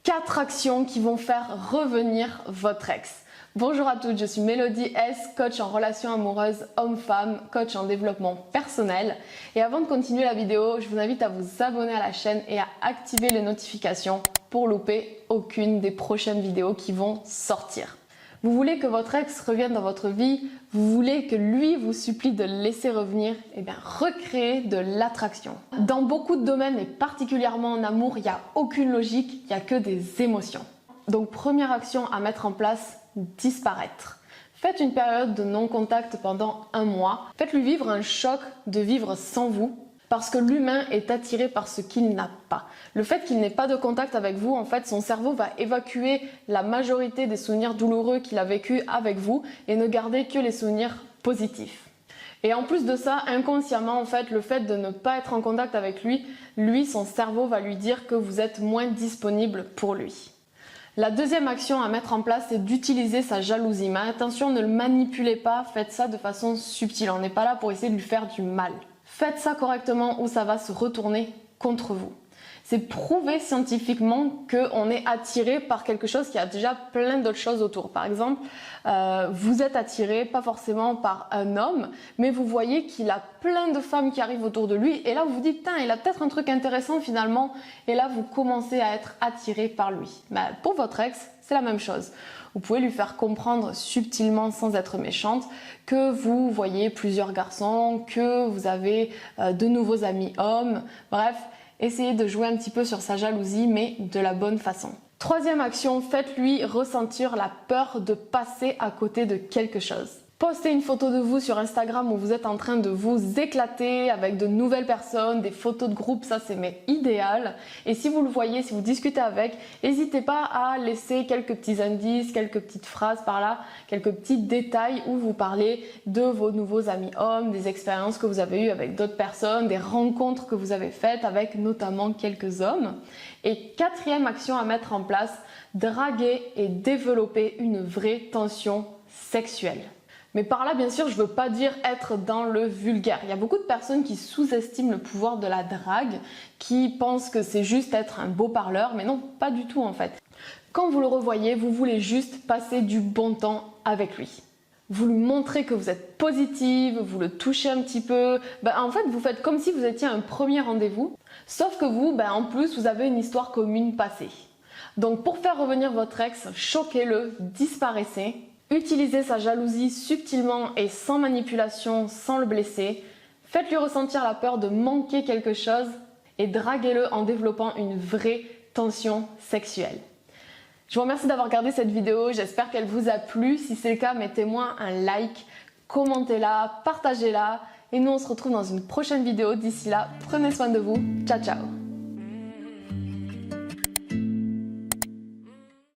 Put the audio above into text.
4 actions qui vont faire revenir votre ex. Bonjour à toutes, je suis Mélodie S, coach en relations amoureuses homme-femme, coach en développement personnel. Et avant de continuer la vidéo, je vous invite à vous abonner à la chaîne et à activer les notifications pour louper aucune des prochaines vidéos qui vont sortir. Vous voulez que votre ex revienne dans votre vie, vous voulez que lui vous supplie de le laisser revenir, eh bien recréez de l'attraction. Dans beaucoup de domaines et particulièrement en amour, il n'y a aucune logique, il n'y a que des émotions. Donc première action à mettre en place, disparaître. Faites une période de non-contact pendant 1 mois. Faites-lui vivre un choc de vivre sans vous parce que l'humain est attiré par ce qu'il n'a pas. Le fait qu'il n'ait pas de contact avec vous, en fait, son cerveau va évacuer la majorité des souvenirs douloureux qu'il a vécu avec vous et ne garder que les souvenirs positifs. Et en plus de ça, inconsciemment, en fait, le fait de ne pas être en contact avec lui, son cerveau va lui dire que vous êtes moins disponible pour lui. La deuxième action à mettre en place, c'est d'utiliser sa jalousie. Mais attention, ne le manipulez pas, faites ça de façon subtile. On n'est pas là pour essayer de lui faire du mal. Faites ça correctement ou ça va se retourner contre vous. C'est prouvé scientifiquement qu'on est attiré par quelque chose qui a déjà plein d'autres choses autour. Par exemple, vous êtes attiré pas forcément par un homme, mais vous voyez qu'il a plein de femmes qui arrivent autour de lui et là vous vous dites, tiens, il a peut-être un truc intéressant finalement, et là vous commencez à être attiré par lui. Pour votre ex, c'est la même chose. Vous pouvez lui faire comprendre subtilement, sans être méchante, que vous voyez plusieurs garçons, que vous avez de nouveaux amis hommes, bref, essayez de jouer un petit peu sur sa jalousie, mais de la bonne façon. Troisième action, faites-lui ressentir la peur de passer à côté de quelque chose. Postez une photo de vous sur Instagram où vous êtes en train de vous éclater avec de nouvelles personnes, des photos de groupe, ça c'est idéal. Et si vous le voyez, si vous discutez avec, n'hésitez pas à laisser quelques petits indices, quelques petites phrases par là, quelques petits détails où vous parlez de vos nouveaux amis hommes, des expériences que vous avez eues avec d'autres personnes, des rencontres que vous avez faites avec notamment quelques hommes. Et quatrième action à mettre en place, draguer et développer une vraie tension sexuelle. Mais par là, bien sûr, je ne veux pas dire être dans le vulgaire. Il y a beaucoup de personnes qui sous-estiment le pouvoir de la drague, qui pensent que c'est juste être un beau parleur, mais non, pas du tout en fait. Quand vous le revoyez, vous voulez juste passer du bon temps avec lui. Vous lui montrez que vous êtes positive, vous le touchez un petit peu. En fait, vous faites comme si vous étiez à un premier rendez-vous, sauf que vous, en plus, vous avez une histoire commune passée. Donc pour faire revenir votre ex, choquez-le, disparaissez. Utilisez sa jalousie subtilement et sans manipulation, sans le blesser. Faites-lui ressentir la peur de manquer quelque chose et draguez-le en développant une vraie tension sexuelle. Je vous remercie d'avoir regardé cette vidéo, j'espère qu'elle vous a plu. Si c'est le cas, mettez-moi un like, commentez-la, partagez-la et nous on se retrouve dans une prochaine vidéo. D'ici là, prenez soin de vous. Ciao ciao.